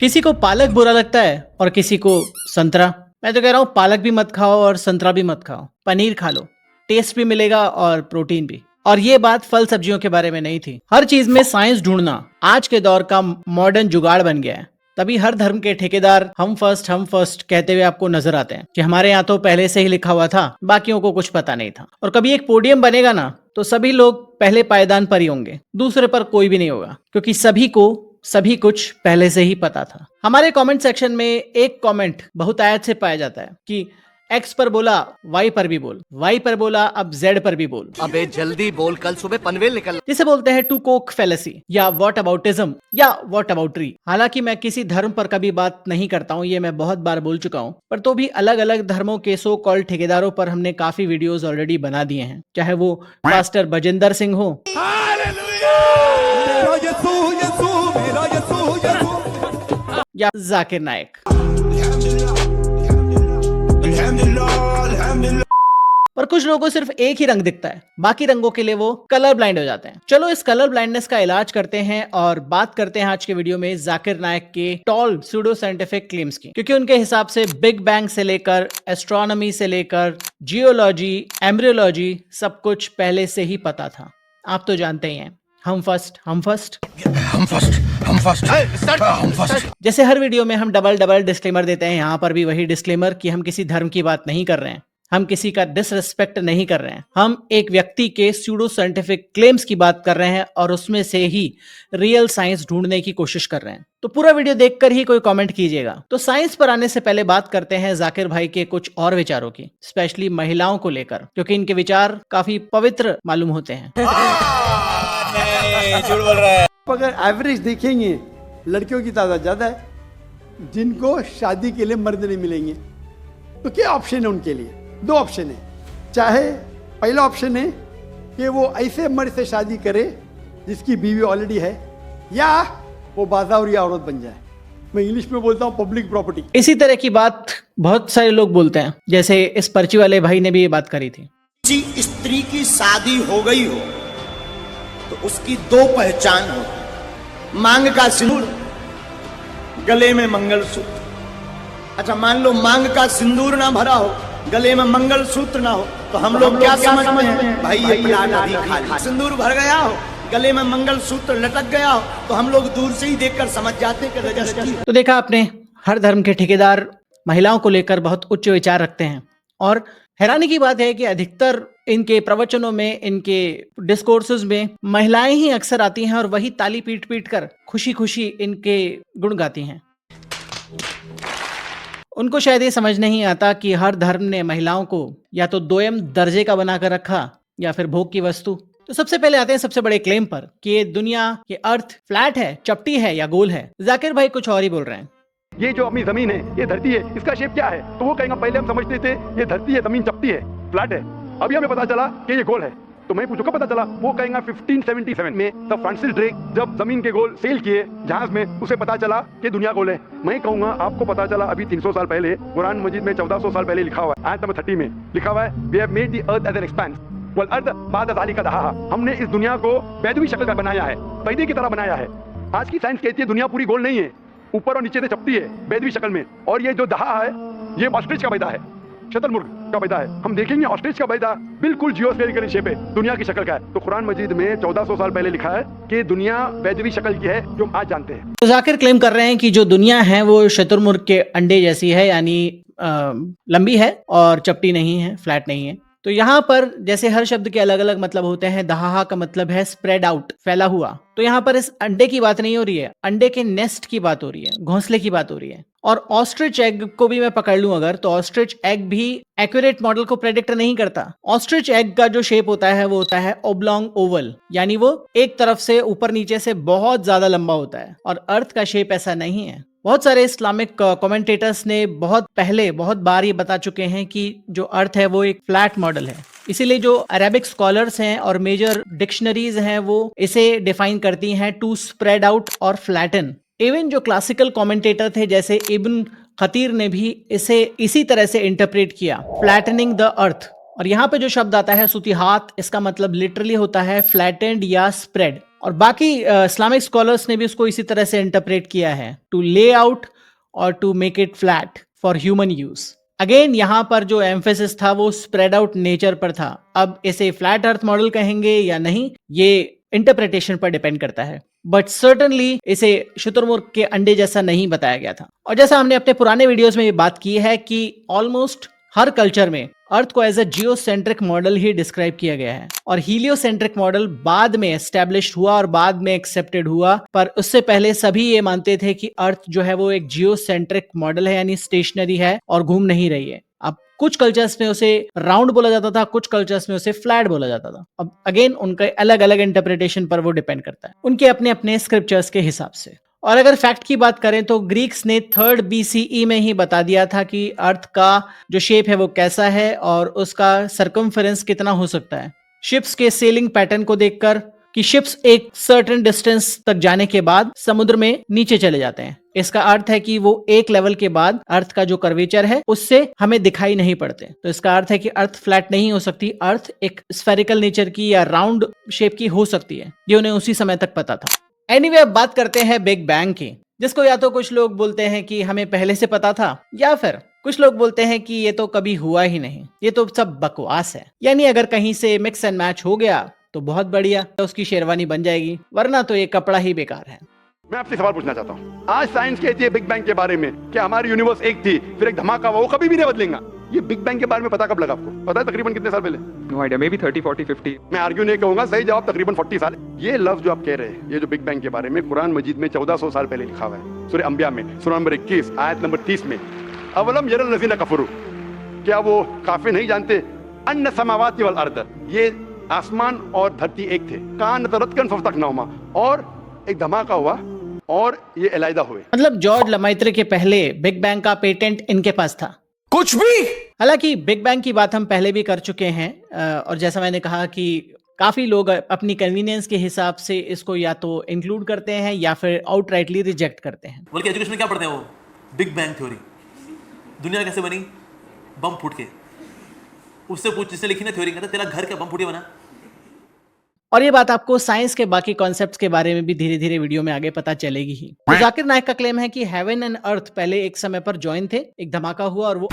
किसी को पालक बुरा लगता है और किसी को संतरा। मैं तो कह रहा हूँ पालक भी मत खाओ और संतरा भी मत खाओ, पनीर खा लो, टेस्ट भी मिलेगा और प्रोटीन भी। और ये बात फल सब्जियों के बारे में नहीं थी। हर चीज में साइंस ढूंढना आज के दौर का मॉडर्न जुगाड़ बन गया है। तभी हर धर्म के ठेकेदार हम फर्स्ट कहते हुए आपको नजर आते हैं कि हमारे यहाँ तो पहले से ही लिखा हुआ था, बाकियों को कुछ पता नहीं था। और कभी एक पोडियम बनेगा ना तो सभी लोग पहले पायदान पर ही होंगे, दूसरे पर कोई भी नहीं होगा, क्योंकि सभी को सभी कुछ पहले से ही पता था। हमारे कमेंट सेक्शन में एक कमेंट बहुत आयत से पाया जाता है कि एक्स पर बोला वाई पर भी बोल, वाई पर बोला अब जेड पर भी बोल। अबे जल्दी बोल, कल सुबह पनवेल निकल। जिसे बोलते हैं टू कोक फैलेसी या व्हाट अबाउटिज्म या व्हाट अबाउटरी। हालांकि मैं किसी धर्म पर कभी बात नहीं करता हूं, ये मैं बहुत बार बोल चुका हूं, पर तो भी अलग अलग धर्मों के सो कॉल्ड ठेकेदारों पर हमने काफी वीडियोस ऑलरेडी बना दिए हैं, चाहे वो पास्टर बजिंदर सिंह हो या जाकिर नायक। पर कुछ लोगों को सिर्फ एक ही रंग दिखता है, बाकी रंगों के लिए वो कलर ब्लाइंड हो जाते हैं। चलो इस कलर ब्लाइंडनेस का इलाज करते हैं और बात करते हैं आज के वीडियो में जाकिर नायक के टॉल सूडो साइंटिफिक क्लेम्स की, क्योंकि उनके हिसाब से बिग बैंग से लेकर एस्ट्रोनॉमी से लेकर जियोलॉजी, एम्ब्रियोलॉजी सब कुछ पहले से ही पता था। आप तो जानते ही हैं, हम फर्स्ट। जैसे हर वीडियो में हम डबल डिस्क्लेमर देते हैं, यहाँ पर भी वही डिस्क्लेमर कि हम किसी धर्म की बात नहीं कर रहे हैं, हम किसी का डिसरिस्पेक्ट नहीं कर रहे हैं, हम एक व्यक्ति के सूडो साइंटिफिक क्लेम्स की बात कर रहे हैं और उसमें से ही रियल साइंस ढूंढने की कोशिश कर रहे हैं। तो पूरा वीडियो देखकर ही कोई कमेंट कीजिएगा। तो साइंस पर आने से पहले बात करते हैं जाकिर भाई के कुछ और विचारों की, स्पेशली महिलाओं को लेकर, क्योंकि इनके विचार काफी पवित्र मालूम होते हैं। झूठ बोल रहा है। अगर एवरेज देखेंगे लड़कियों की तादाद ज्यादा है जिनको शादी के लिए मर्द नहीं मिलेंगे, तो क्या ऑप्शन है उनके लिए? दो ऑप्शन है। चाहे पहला ऑप्शन है कि वो ऐसे मर्द से शादी करे जिसकी बीवी ऑलरेडी है, या वो बाजावरी औरत बन जाए। मैं इंग्लिश में बोलता हूँ पब्लिक प्रॉपर्टी। इसी तरह की बात बहुत सारे लोग बोलते हैं, जैसे इस पर्ची वाले भाई ने भी ये बात करी थी। किसी स्त्री की शादी हो गई हो तो उसकी दो पहचान होती, मांग का सिंदूर, गले में मंगलसूत्र। अच्छा, मान लो मांग का सिंदूर ना भरा हो, गले में मंगलसूत्र ना हो, तो हम लोग क्या समझते हैं? भाई ये प्लाट अभी खाली। सिंदूर भर गया हो, गले में मंगलसूत्र लटक गया हो, तो हम लोग दूर से ही देखकर समझ जाते हैं कि रजस्वी। तो देखा आपने, हर धर्म के ठेकेदार महिलाओं को लेकर बहुत उच्च विचार रखते हैं। और हैरानी की बात है कि अधिकतर इनके प्रवचनों में, इनके डिस्कोर्सेस में महिलाएं ही अक्सर आती हैं और वही ताली पीट पीट कर खुशी खुशी इनके गुण गाती हैं। उनको शायद ये समझ नहीं आता कि हर धर्म ने महिलाओं को या तो दोयम दर्जे का बनाकर रखा या फिर भोग की वस्तु। तो सबसे पहले आते हैं सबसे बड़े क्लेम पर कि ये दुनिया, ये अर्थ फ्लैट है, चपटी है या गोल है। जाकिर भाई कुछ और ही बोल रहे हैं। ये जो अपनी जमीन है, ये धरती है, इसका शेप क्या है? तो वो कहेंगे पहले हम समझते थे ये धरती है, जमीन चपटी है, फ्लैट है, अभी हमें पता चला कि ये गोल है। तो मैं पूछूं कब पता चला? वो कहेंगे 1577 में तब फ्रांसिस ड्रेक जब जमीन के गोल सेल किए जहाज में, उसे पता चला कि दुनिया गोल है। मैं कहूंगा आपको पता चला अभी 300 साल पहले। कुरान मजीद में 1400 साल पहले लिखा हुआ है, आयत नंबर 30 में लिखा हुआ है, we have made the earth as an expense वल अर्थ बाद ज़ालिका दहाहा। हमने इस दुनिया को बैदवी शक्ल का बनाया है, पैदे की तरह बनाया है। आज की साइंस कहती है दुनिया पूरी गोल नहीं है, ऊपर और नीचे से चपटी है बैदवी शक्ल में। और ये जो दहा है ये ऑस्ट्रिच का पैदा है, शतुरमुर्ग का पैदा है। हम देखेंगे ऑस्ट्रिच का पैदा बिल्कुल जियोस्फेरिकल शेप है, दुनिया की शक्ल का है। तो कुरान मजीद में 1400 साल पहले लिखा है कि दुनिया बैदवी शक्ल की है, जो हम आज जानते हैं। तो जाकिर क्लेम कर रहे हैं कि जो दुनिया है वो शतुरमुर्ग के अंडे जैसी है, यानी लंबी है और चपटी नहीं है, फ्लैट नहीं है। तो यहाँ पर जैसे हर शब्द के अलग अलग मतलब होते हैं, दहाहा का मतलब है स्प्रेड आउट, फैला हुआ। तो यहाँ पर इस अंडे की बात नहीं हो रही है, अंडे के नेस्ट की बात हो रही है, घोंसले की बात हो रही है। और ऑस्ट्रिच एग को भी मैं पकड़ लूं अगर, तो ऑस्ट्रिच एग भी एक्यूरेट मॉडल को प्रेडिक्ट नहीं करता। ऑस्ट्रिच एग का जो शेप होता है वो होता है ओब्लॉन्ग ओवल, यानी वो एक तरफ से ऊपर नीचे से बहुत ज्यादा लंबा होता है। और अर्थ का शेप ऐसा नहीं है। बहुत सारे इस्लामिक कमेंटेटर्स ने बहुत पहले बहुत बार ये बता चुके हैं कि जो अर्थ है वो एक फ्लैट मॉडल है। इसीलिए जो अरेबिक स्कॉलर्स हैं और मेजर डिक्शनरीज हैं वो इसे डिफाइन करती हैं टू स्प्रेड आउट और फ्लैटन। इवन जो क्लासिकल कमेंटेटर थे जैसे इब्न खतीर ने भी इसे इसी तरह से इंटरप्रेट किया, फ्लैटनिंग द अर्थ। और यहाँ पे जो शब्द आता है सुतिहात, इसका मतलब लिटरली होता है फ्लैटेंड या स्प्रेड। और बाकी इस्लामिक स्कॉलर्स ने भी उसको इसी तरह से इंटरप्रेट किया है, टू ले आउट और to make it flat for human use. Again यहाँ पर जो एम्फेसिस था वो स्प्रेड आउट नेचर पर था। अब इसे फ्लैट अर्थ मॉडल कहेंगे या नहीं, ये इंटरप्रिटेशन पर डिपेंड करता है, बट सर्टनली इसे शुतुरमुर्ग के अंडे जैसा नहीं बताया गया था। और जैसा हमने अपने पुराने वीडियोस में ये बात की है कि ऑलमोस्ट हर कल्चर में अर्थ को एज अ जियोसेंट्रिक मॉडल ही डिस्क्राइब किया गया है, और हीलियोसेंट्रिक मॉडल बाद में एस्टेब्लिश हुआ और बाद में एक्सेप्टेड हुआ, पर उससे पहले सभी ये मानते थे कि अर्थ जो है वो एक जियोसेंट्रिक मॉडल है, यानी स्टेशनरी है और घूम नहीं रही है। अब कुछ कल्चर्स में उसे राउंड बोला जाता था, कुछ कल्चर्स में उसे फ्लैट बोला जाता था। अब अगेन उनके अलग अलग इंटरप्रिटेशन पर वो डिपेंड करता है, उनके अपने अपने स्क्रिप्चर्स के हिसाब से। और अगर फैक्ट की बात करें तो ग्रीक्स ने 3rd BCE में ही बता दिया था कि अर्थ का जो शेप है वो कैसा है और उसका सर्कमफेरेंस कितना हो सकता है, शिप्स के सेलिंग पैटर्न को देखकर, कि शिप्स एक सर्टेन डिस्टेंस तक जाने के बाद समुद्र में नीचे चले जाते हैं। इसका अर्थ है कि वो एक लेवल के बाद अर्थ का जो कर्वेचर है उससे हमें दिखाई नहीं पड़ते। तो इसका अर्थ है कि अर्थ फ्लैट नहीं हो सकती, अर्थ एक स्फेरिकल नेचर की या राउंड शेप की हो सकती है। ये उन्हें उसी समय तक पता था। एनीवे, अब बात करते हैं बिग बैंग की, जिसको या तो कुछ लोग बोलते हैं कि हमें पहले से पता था, या फिर कुछ लोग बोलते हैं कि ये तो कभी हुआ ही नहीं, ये तो सब बकवास है। यानी अगर कहीं से मिक्स एंड मैच हो गया तो बहुत बढ़िया, उसकी शेरवानी बन जाएगी, वरना तो ये कपड़ा ही बेकार है। मैं आपसे सवाल पूछना चाहता हूँ, आज साइंस कहती है बिग बैंग के बारे में कि हमारी यूनिवर्स एक थी, फिर एक धमाका हुआ, वो कभी भी नहीं बदलेगा। ये बिग बैंग के बारे में पता कब लगा आपको? पता है तकरीबन कितने साल पहले? No idea, maybe 30, 40, 50। मैं आर्ग्यू नहीं कहूंगा, सही जवाब तकरीबन 40 साल। ये लफ्ज जो आप कह रहे हैं, ये जो बिग बैंग के बारे में कुरान मजीद में 1400 साल पहले लिखा हुआ है, सूरह अंबिया में, सूरह नंबर 21 आयत नंबर 30 में, अवलम यरल लज़ीना कफरू, क्या वो काफिर नहीं जानते, अन्ना समावाति वल अर्द, ये आसमान और धरती एक थे, कान तरतकन फफ्तकनाहुमा, और एक धमाका हुआ और ये अलैदा हुए। मतलब जॉर्ज लमाइत्रे के पहले बिग बैंग का पेटेंट इनके पास था। कुछ भी। हालांकि बिग बैंग की बात हम पहले भी कर चुके हैं, और जैसा मैंने कहा कि काफी लोग अपनी कन्वीनियंस के हिसाब से इसको या तो इंक्लूड करते हैं या फिर आउटराइटली रिजेक्ट करते हैं। बल्कि एजुकेशन में क्या पढ़ते हैं वो? Big bang theory. दुनिया कैसे बनी? बम फूट के। उससे पूछ, जिससे लिखी ना थ्योरी, कहता तेरा घर क्या बम फूट के बना? और ये बात आपको साइंस के बाकी कॉन्सेप्ट्स के बारे में भी धीरे धीरे वीडियो में आगे पता चलेगी ही। तो जाकिर नाइक का क्लेम है कि हेवन एंड अर्थ पहले एक समय पर जॉइन थे, एक धमाका हुआ और वो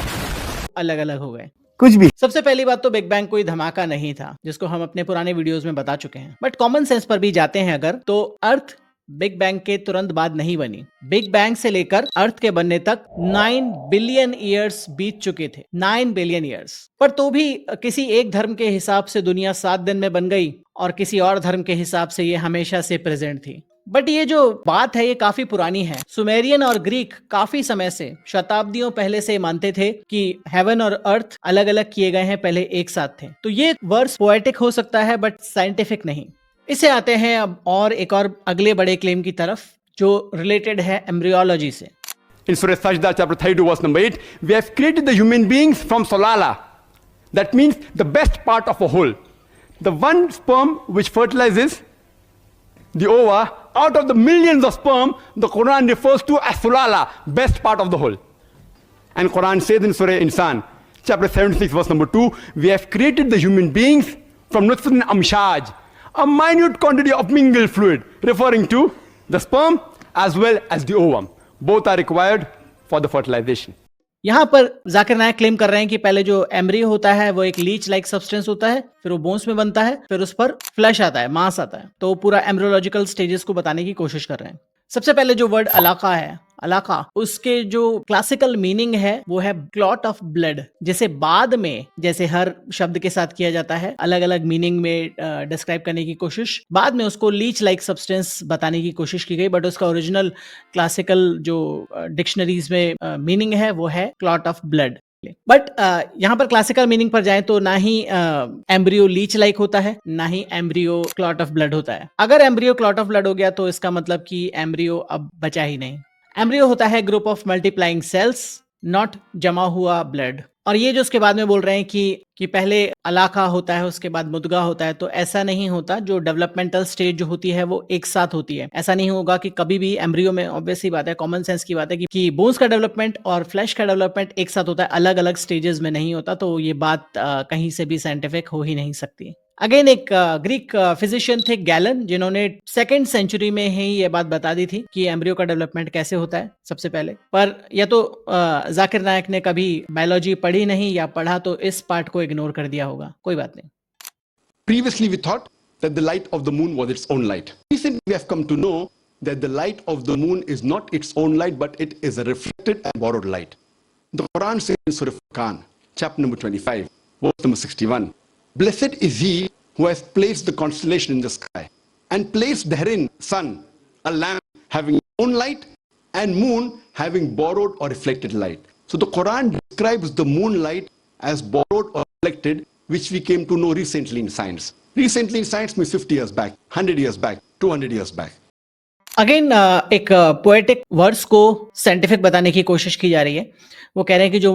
अलग अलग हो गए। कुछ भी। सबसे पहली बात तो बिग बैंग कोई धमाका नहीं था, जिसको हम अपने पुराने वीडियोस में बता चुके हैं। बट कॉमन सेंस पर भी जाते हैं अगर, तो अर्थ बिग बैंग के तुरंत बाद नहीं बनी। बिग बैंग से लेकर अर्थ के बनने तक 9 बिलियन ईयर्स बीत चुके थे, 9 बिलियन ईयर्स। पर तो भी किसी एक धर्म के हिसाब से दुनिया 7 दिन में बन गई और किसी और धर्म के हिसाब से ये हमेशा से प्रेजेंट थी। बट ये जो बात है ये काफी पुरानी है। सुमेरियन और ग्रीक काफी समय से, शताब्दियों पहले से मानते थे कि हेवन और अर्थ अलग अलग किए गए हैं, पहले एक साथ थे। तो ये वर्स पोएटिक हो सकता है बट साइंटिफिक नहीं। इसे आते हैं अब और एक और अगले बड़े क्लेम की तरफ, जो रिलेटेड है एम्ब्रियोलॉजी से। In Surah Sajda, chapter 32, verse number 8, we have created the human beings from solala. That means the best part of a whole. The one sperm which fertilizes the ova, out of the millions of sperm, the Quran refers to as solala, best part of the whole. And Quran says in Surah Insan, chapter 76, verse number 2, we have created the human beings from nutfatin amshaj, a minute quantity of mingled fluid, referring to the sperm as well as the ovum. Both are required for the fertilization. यहाँ पर जाकिर नायक claim कर रहे हैं कि पहले जो embryo होता है वो एक लीच लाइक सब्सटेंस होता है, फिर वो बोन्स में बनता है, फिर उस पर फ्लैश आता है, मांस आता है। तो पूरा एम्ब्रियोलॉजिकल स्टेजेस को बताने की कोशिश कर रहे हैं। सबसे पहले जो वर्ड अलाका है, अलाका, उसके जो क्लासिकल मीनिंग है वो है क्लॉट ऑफ ब्लड, जिसे बाद में, जैसे हर शब्द के साथ किया जाता है, अलग अलग मीनिंग में डिस्क्राइब करने की कोशिश, बाद में उसको लीच लाइक सब्सटेंस बताने की कोशिश की गई, बट उसका ओरिजिनल क्लासिकल जो डिक्शनरीज में मीनिंग है वो है क्लॉट ऑफ ब्लड। बट यहाँ पर क्लासिकल मीनिंग पर जाए तो ना ही एम्ब्रियो लीच लाइक होता है, ना ही एम्ब्रियो क्लॉट ऑफ ब्लड होता है। अगर एम्ब्रियो क्लॉट ऑफ ब्लड हो गया तो इसका मतलब कि एम्ब्रियो अब बचा ही नहीं। एम्ब्रियो होता है group of multiplying cells, not जमा हुआ ब्लड। और ये जो उसके बाद में बोल रहे हैं कि पहले अलाका होता है, उसके बाद मुद्गा होता है, तो ऐसा नहीं होता। जो डेवलपमेंटल स्टेज जो होती है वो एक साथ होती है। ऐसा नहीं होगा कि कभी भी एम्ब्रियो में, ऑब्वियसली बात है, कॉमन सेंस की बात है कि बोन्स का डेवलपमेंट और फ्लैश का डेवलपमेंट एक साथ होता है, अलग अलग स्टेजेस में नहीं होता। तो ये बात कहीं से भी साइंटिफिक हो ही नहीं सकती। अगेन एक ग्रीक फिजिशियन थे गैलन, जिन्होंने 2nd सेंचुरी में ही ये बात बता दी थी कि एम्ब्रियो का डेवलपमेंट कैसे होता है सबसे पहले। पर या तो जाकिर नायक ने कभी बायोलॉजी पढ़ी नहीं, या पढ़ा तो इस पार्ट को इग्नोर कर दिया होगा, कोई बात नहीं। Previously, we thought that the light of the moon was its own light. Recently, we have come to know that the light of the moon is not its own light, but it is a reflected and borrowed light. The Quran says in Surah Furqan, chapter number 25, verse number 61, "Blessed is he who has placed the constellation in the sky and placed therein sun, a lamp having its own light, and moon having borrowed or reflected light." So the Quran describes the moonlight as borrowed or reflected, which we came to know recently in science. Recently in science means 50 years back, 100 years back, 200 years back. Again एक poetic words को scientific बताने की कोशिश की जा रही है। वो कह रहे हैं कि जो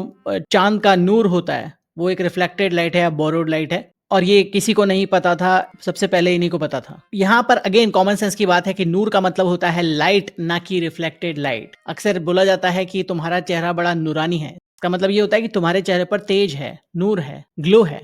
चांद का नूर होता है वो एक रिफ्लेक्टेड लाइट है या बोरोड लाइट है, और ये किसी को नहीं पता था, सबसे पहले इन्हीं को पता था। यहाँ पर अगेन कॉमन सेंस की बात है कि नूर का मतलब होता है लाइट, ना कि रिफ्लेक्टेड लाइट। अक्सर बोला जाता है कि तुम्हारा चेहरा बड़ा नूरानी है, इसका मतलब ये होता है कि तुम्हारे चेहरे पर तेज है, नूर है, ग्लो है।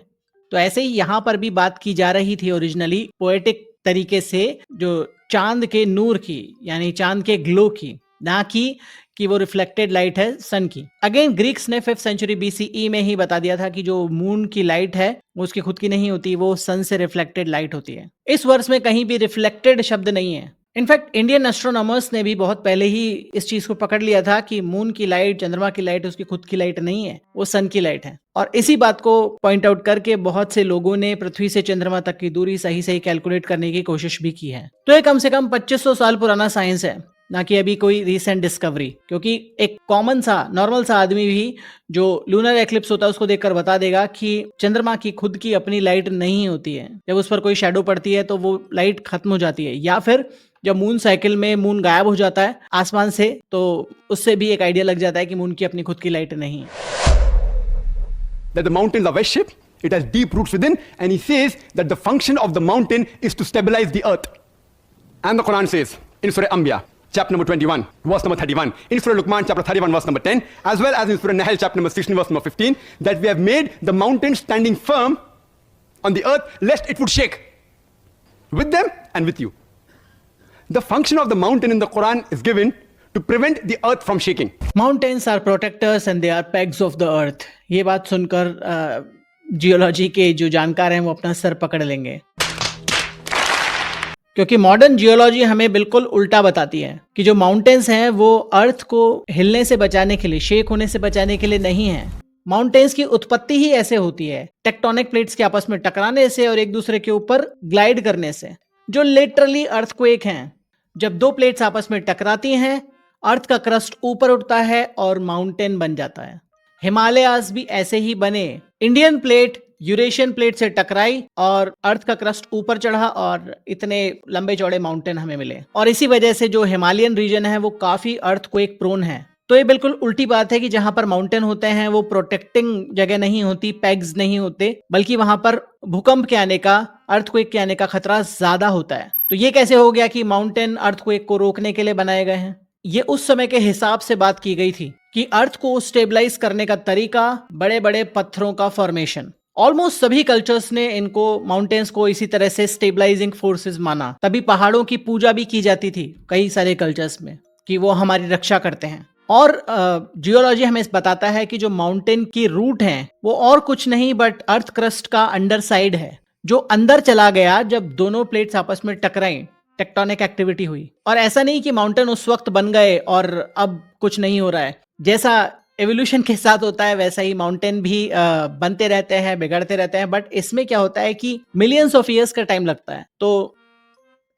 तो ऐसे ही यहाँ पर भी बात की जा रही थी ओरिजिनली पोएटिक तरीके से, जो चांद के नूर की, यानी चांद के ग्लो की, ना कि वो रिफ्लेक्टेड लाइट है सन की। अगेन ग्रीक्स ने 5th सेंचुरी BCE में ही बता दिया था कि जो मून की लाइट है वो उसकी खुद की नहीं होती, वो सन से रिफ्लेक्टेड लाइट होती है। इस वर्ष में कहीं भी रिफ्लेक्टेड शब्द नहीं है। इनफैक्ट इंडियन एस्ट्रोनॉमर्स ने भी बहुत पहले ही इस चीज को पकड़ लिया था कि मून की लाइट, चंद्रमा की लाइट उसकी खुद की लाइट नहीं है, वो सन की लाइट है। और इसी बात को पॉइंट आउट करके बहुत से लोगों ने पृथ्वी से चंद्रमा तक की दूरी सही सही कैलकुलेट करने की कोशिश भी की है। तो ये कम से कम 2500 साल पुराना साइंस है, ना कि अभी कोई रिसेंट डिस्कवरी। क्योंकि एक कॉमन सा नॉर्मल सा आदमी भी जो लूनर एक्लिप्स होता है उसको देखकर बता देगा कि चंद्रमा की खुद की अपनी लाइट नहीं होती है। जब उस पर कोई शैडो पड़ती है तो वो लाइट खत्म हो जाती है, या फिर जब मून साइकिल में मून गायब हो जाता है आसमान से, तो उससे भी एक आइडिया लग जाता है कि मून की अपनी खुद की लाइट नहीं है। That the mountains are wedge-shaped, it has deep roots within, and he says that the function of the mountain is to stabilize the earth. And the Quran says in Surah Anbiya, chapter number 21, verse number 31, in Surah Luqman, chapter 31, verse number 10, as well as in Surah Nahl, chapter number 16, verse number 15, that we have made the mountains standing firm on the earth, lest it would shake with them and with you. The function of the mountain in the Quran is given to prevent the earth from shaking. Mountains are protectors and they are pegs of the earth. ये बात सुनकर geology के जो जानकार हैं वो अपना sir पकड़ लेंगे, क्योंकि मॉडर्न जियोलॉजी हमें बिल्कुल उल्टा बताती है कि जो माउंटेन्स हैं वो अर्थ को हिलने से बचाने के लिए, शेक होने से बचाने के लिए नहीं है। माउंटेन्स की उत्पत्ति ही ऐसे होती है, टेक्टोनिक प्लेट्स के आपस में टकराने से और एक दूसरे के ऊपर ग्लाइड करने से, जो लिटरली अर्थक्वेक हैं। जब दो प्लेट्स आपस में टकराती हैं, अर्थ का क्रस्ट ऊपर उठता है और माउंटेन बन जाता है। हिमालयाज भी ऐसे ही बने। इंडियन प्लेट यूरेशियन प्लेट से टकराई और अर्थ का क्रस्ट ऊपर चढ़ा और इतने लंबे चौड़े माउंटेन हमें मिले। और इसी वजह से जो हिमालयन रीजन है वो काफी अर्थक्वेक प्रोन है। तो ये बिल्कुल उल्टी बात है कि जहां पर माउंटेन होते हैं वो प्रोटेक्टिंग जगह नहीं होती, पेग्स नहीं होते, बल्कि वहां पर भूकंप के आने का, अर्थक्वेक के आने का खतरा ज्यादा होता है। तो ये कैसे हो गया कि माउंटेन अर्थक्वेक को रोकने के लिए बनाए गए हैं? ये उस समय के हिसाब से बात की गई थी कि अर्थ को स्टेबलाइज करने का तरीका बड़े बड़े पत्थरों का फॉर्मेशन। ऑलमोस्ट सभी कल्चर्स ने इनको, माउंटेन्स को इसी तरह से स्टेबलाइजिंग फोर्सेस माना। तभी पहाड़ों की पूजा भी की जाती थी कई सारे कल्चर्स में कि वो हमारी रक्षा करते हैं। और जियोलॉजी हमें बताता है कि जो माउंटेन की रूट है वो और कुछ नहीं बट अर्थ क्रस्ट का अंडर साइड है, जो अंदर चला गया जब दोनों प्लेट्स आपस में टकराई, टेक्टोनिक एक्टिविटी हुई। और ऐसा नहीं कि माउंटेन उस वक्त बन गए और अब कुछ नहीं हो रहा है। जैसा एवोल्यूशन के साथ होता है वैसा ही माउंटेन भी बनते रहते हैं, बिगड़ते रहते हैं। बट इसमें क्या होता है कि मिलियंस ऑफ ईयर्स का टाइम लगता है। तो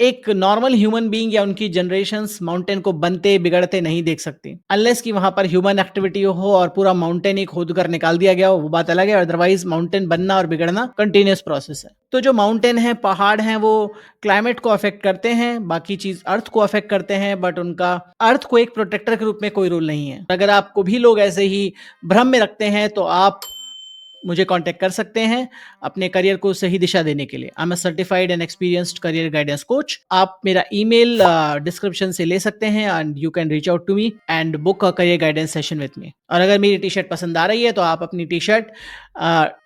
एक नॉर्मल ह्यूमन बीइंग या उनकी जनरेशंस माउंटेन को बनते बिगड़ते नहीं देख सकती, अनलेस कि वहां पर ह्यूमन एक्टिविटी हो और पूरा माउंटेन ही खोद कर निकाल दिया गया हो, वो बात अलग है। अदरवाइज माउंटेन बनना और बिगड़ना कंटिन्यूअस प्रोसेस है। तो जो माउंटेन है, पहाड़ हैं, वो क्लाइमेट को अफेक्ट करते हैं, बाकी चीज अर्थ को अफेक्ट करते हैं, बट उनका अर्थ को एक प्रोटेक्टर के रूप में कोई रोल नहीं है। अगर आपको भी लोग ऐसे ही भ्रम में रखते हैं तो आप मुझे कांटेक्ट कर सकते हैं अपने करियर को सही दिशा देने के लिए। I am a certified and experienced career guidance coach. आप मेरा ईमेल डिस्क्रिप्शन से ले सकते हैं and you can reach out to me and book a career guidance session with me. और अगर मेरी टी शर्ट पसंद आ रही है तो आप अपनी टी शर्ट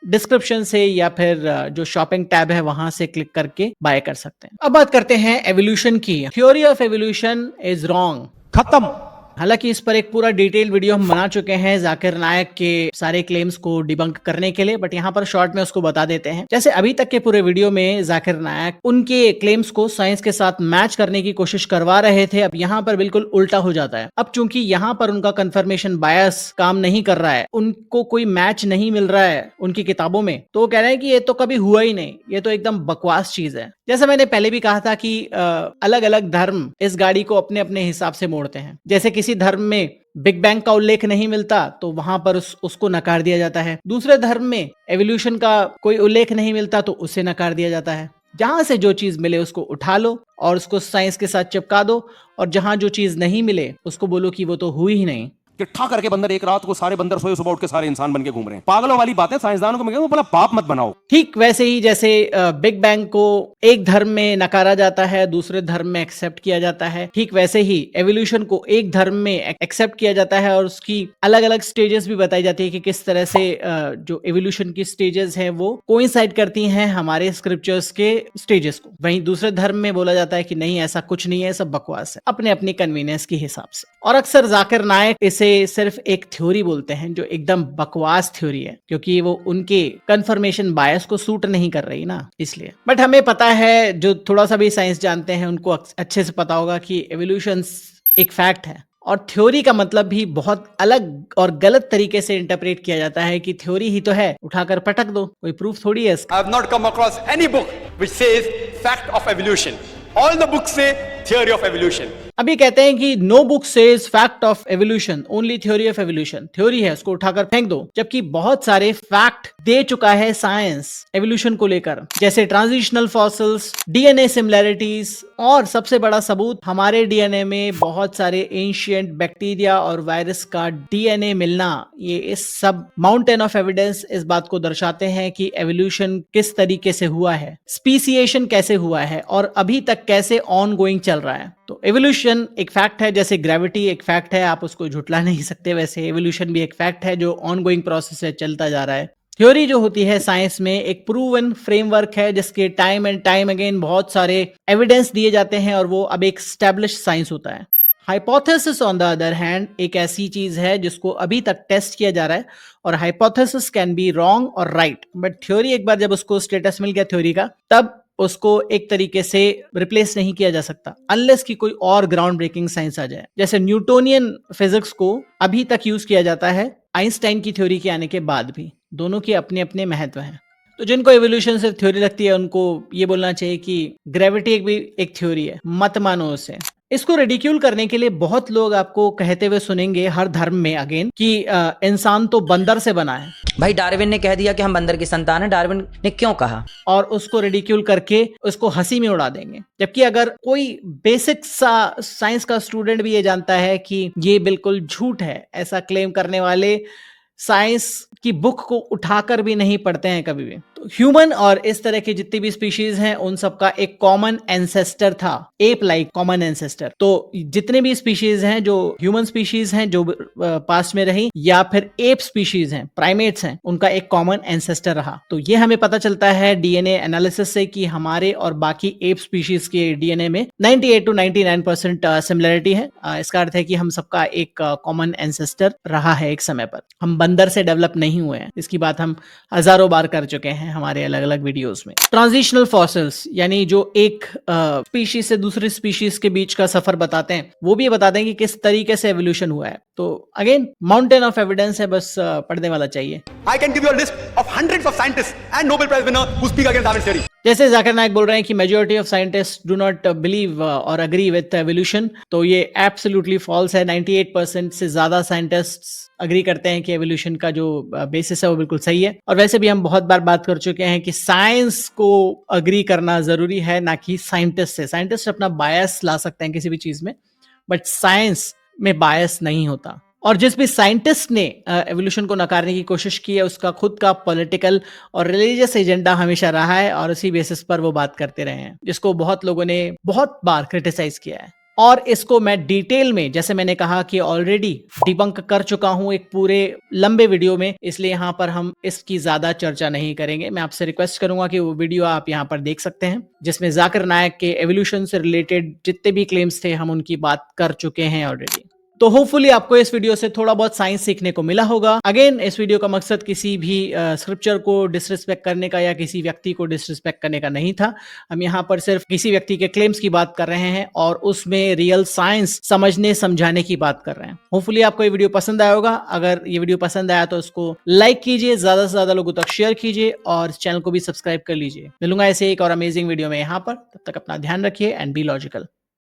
डिस्क्रिप्शन से या फिर जो शॉपिंग टैब है वहां से क्लिक करके बाय कर सकते हैं। अब बात करते हैं एवोल्यूशन की। Theory of evolution is wrong, खत्म। हालांकि इस पर एक पूरा डिटेल वीडियो हम बना चुके हैं जाकिर नायक के सारे क्लेम्स को डिबंक करने के लिए, बट यहाँ पर शॉर्ट में उसको बता देते हैं। जैसे अभी तक के पूरे वीडियो में जाकिर नायक उनके क्लेम्स को साइंस के साथ मैच करने की कोशिश करवा रहे थे, अब यहाँ पर बिल्कुल उल्टा हो जाता है। अब चूंकि यहाँ पर उनका कंफर्मेशन बायस काम नहीं कर रहा है, उनको कोई मैच नहीं मिल रहा है उनकी किताबों में, तो वो कह रहे हैं कि ये तो कभी हुआ ही नहीं, ये तो एकदम बकवास चीज है। जैसे मैंने पहले भी कहा था कि अलग अलग धर्म इस गाड़ी को अपने अपने हिसाब से मोड़ते हैं। जैसे किसी धर्म में बिग बैंग का उल्लेख नहीं मिलता तो वहां पर उसको नकार दिया जाता है, दूसरे धर्म में एवोल्यूशन का कोई उल्लेख नहीं मिलता तो उसे नकार दिया जाता है। जहां से जो चीज मिले उसको उठा लो और उसको साइंस के साथ चिपका दो, और जहां जो चीज नहीं मिले उसको बोलो कि वो तो हुई ही नहीं। किट्ठा करके बंदर एक रात को सारे बंदर सोए, सुबह उठ के सारे इंसान बन के घूम रहे हैं। पागलों वाली बातें साइंसदानों को मैं कहूं, अपना पाप मत बनाओ। ठीक वैसे ही जैसे बिग बैंग को एक धर्म में नकारा जाता है, दूसरे धर्म में एक्सेप्ट किया जाता है, ठीक वैसे ही एवोल्यूशन को एक धर्म में एक्सेप्ट किया जाता है और उसकी अलग अलग स्टेजेस भी बताई जाती है कि किस तरह से जो एवोल्यूशन की स्टेजेस हैं वो कोइंसाइड करती हैं हमारे स्क्रिप्चर्स के स्टेजेस को। वहीं दूसरे धर्म में बोला जाता है कि नहीं, ऐसा कुछ नहीं है, सब बकवास है, अपने अपनी कन्वीनियंस के हिसाब से। और अक्सर जाकिर नायक इसे सिर्फ एक थ्योरी बोलते हैं जो एकदम बकवास थ्योरी है, क्योंकि वो उनके कंफर्मेशन बायस को सूट नहीं कर रही ना, इसलिए। बट हमें पता है, जो थोड़ा सा भी साइंस जानते हैं उनको अच्छे से पता होगा कि एवोल्यूशन एक फैक्ट है, और थ्योरी का मतलब भी बहुत अलग और गलत तरीके से इंटरप्रेट किया जाता है कि थ्योरी ही तो है, उठाकर पटक दो, कोई प्रूफ थोड़ी है इसका। I have not come across any book which says fact of evolution. All the books say theory of evolution. अभी कहते हैं कि no book says fact of evolution, only theory of evolution. Theory है, उसको उठाकर फेंक दो, जबकि बहुत सारे फैक्ट दे चुका है साइंस एवोल्यूशन को लेकर, जैसे ट्रांजिशनल फॉसिल्स, डीएनए सिमिलैरिटीज, और सबसे बड़ा सबूत हमारे डीएनए में बहुत सारे एंशिएंट बैक्टीरिया और वायरस का डीएनए मिलना। ये इस सब माउंटेन ऑफ एविडेंस इस बात को दर्शाते हैं कि एवोल्यूशन किस तरीके से हुआ है, स्पीसिएशन कैसे हुआ है और अभी तक कैसे ऑन गोइंग चल रहा है। तो एवोल्यूशन एक फैक्ट है, जैसे ग्रेविटी एक फैक्ट है, आप उसको झुटला नहीं सकते, वैसे एवोल्यूशन भी एक फैक्ट है जो ऑन गोइंग प्रोसेस से चलता जा रहा है। थ्योरी जो होती है साइंस में एक प्रूवन फ्रेमवर्क है जिसके टाइम एंड टाइम अगेन बहुत सारे एविडेंस दिए जाते हैं और वो अब एक स्टैब्लिश्ड साइंस होता है। Hypothesis on the other hand एक ऐसी चीज है जिसको अभी तक टेस्ट किया जा रहा है, और हाइपोथेसिस कैन बी रॉन्ग और राइट, बट थ्योरी एक बार जब उसको स्टेटस मिल गया थ्योरी का, तब उसको एक तरीके से रिप्लेस नहीं किया जा सकता अनलेस कि कोई और ग्राउंड ब्रेकिंग साइंस आ जाए। जैसे न्यूटोनियन फिजिक्स को अभी तक यूज किया जाता है आइंस्टाइन की थ्योरी के आने के बाद भी, दोनों के अपने अपने महत्व हैं। तो जिनको एवोल्यूशन सिर्फ थ्योरी लगती है उनको ये बोलना चाहिए कि ग्रेविटी भी एक थ्योरी है, मत मानो उसे। इसको रिडिक्यूल करने के लिए बहुत लोग आपको कहते हुए सुनेंगे हर धर्म में अगेन कि इंसान तो बंदर से बना है। भाई डार्विन ने कह दिया कि हम बंदर की संतान है, डार्विन ने क्यों कहा? और उसको रिडिक्यूल करके उसको हंसी में उड़ा देंगे, जबकि अगर कोई बेसिक सा साइंस का स्टूडेंट भी ये जानता है कि ये बिल्कुल झूठ है, ऐसा क्लेम करने वाले साइंस की बुक को उठाकर भी नहीं पढ़ते हैं कभी भी। तो ह्यूमन और इस तरह की जितनी भी स्पीशीज हैं उन सबका एक कॉमन एंसेस्टर था, एप लाइक कॉमन एंसेस्टर। तो जितने भी स्पीशीज हैं, जो ह्यूमन स्पीशीज हैं जो पास्ट में रही, या फिर एप स्पीशीज हैं, प्राइमेट्स हैं, उनका एक कॉमन एंसेस्टर रहा। तो ये हमें पता चलता है डीएनए एनालिसिस से कि हमारे और बाकी एप स्पीशीज के डीएनए में 98 to 99% सिमिलरिटी है। इसका अर्थ है कि हम सबका एक कॉमन एंसेस्टर रहा है एक समय पर, हम बंदर से डेवलप नहीं हुए हैं। इसकी बात हम हजारों बार कर चुके हैं हमारे अलग अलग वीडियोस में। ट्रांजिशनल फॉसिल्स यानी जो एक स्पीशीज से दूसरी स्पीशीज के बीच का सफर बताते हैं, वो भी बताते हैं कि किस तरीके से एवोल्यूशन हुआ है। तो अगेन माउंटेन ऑफ एविडेंस है, बस पढ़ने वाला चाहिए। I can give you a list of hundreds of scientists and Nobel Prize winner who speak against Darwin's theory. जैसे जाकिर नायक बोल रहे हैं कि majority of scientist do not believe और अग्री विद एवोल्यूशन, तो ये एब्सोल्युटली फॉल्स है। 98% से ज्यादा साइंटिस्ट्स अग्री करते हैं कि एवोल्यूशन का जो बेसिस है वो बिल्कुल सही है। और वैसे भी हम बहुत बार बात कर चुके हैं कि साइंस को अग्री करना जरूरी है, ना कि साइंटिस्ट से। साइंटिस्ट अपना बायस ला सकते हैं किसी भी चीज में, बट साइंस में बायस नहीं होता। और जिस भी साइंटिस्ट ने एवोल्यूशन को नकारने की कोशिश की है उसका खुद का पॉलिटिकल और रिलीजियस एजेंडा हमेशा रहा है और उसी बेसिस पर वो बात करते रहे हैं, जिसको बहुत लोगों ने बहुत बार क्रिटिसाइज किया है। और इसको मैं डिटेल में, जैसे मैंने कहा कि ऑलरेडी डिबंक कर चुका हूं एक पूरे लंबे वीडियो में, इसलिए यहां पर हम इसकी ज्यादा चर्चा नहीं करेंगे। मैं आपसे रिक्वेस्ट करूंगा कि वो वीडियो आप यहां पर देख सकते हैं, जिसमें जाकिर नायक के एवोल्यूशन से रिलेटेड जितने भी क्लेम्स थे हम उनकी बात कर चुके हैं ऑलरेडी। तो होपफुली आपको इस वीडियो से थोड़ा बहुत साइंस सीखने को मिला होगा। अगेन, इस वीडियो का मकसद किसी भी स्क्रिप्चर को डिसरिस्पेक्ट करने का या किसी व्यक्ति को डिसरिस्पेक्ट करने का नहीं था। हम यहाँ पर सिर्फ किसी व्यक्ति के क्लेम्स की बात कर रहे हैं और उसमें रियल साइंस समझने समझाने की बात कर रहे हैं। होपफुली आपको ये वीडियो पसंद आया होगा। अगर ये वीडियो पसंद आया तो इसको लाइक कीजिए, ज्यादा से ज्यादा लोगों तक शेयर कीजिए और चैनल को भी सब्सक्राइब कर लीजिए। मिलूंगा ऐसे एक और अमेजिंग वीडियो में यहाँ पर। तब तक अपना ध्यान रखिए एंड बी लॉजिकल।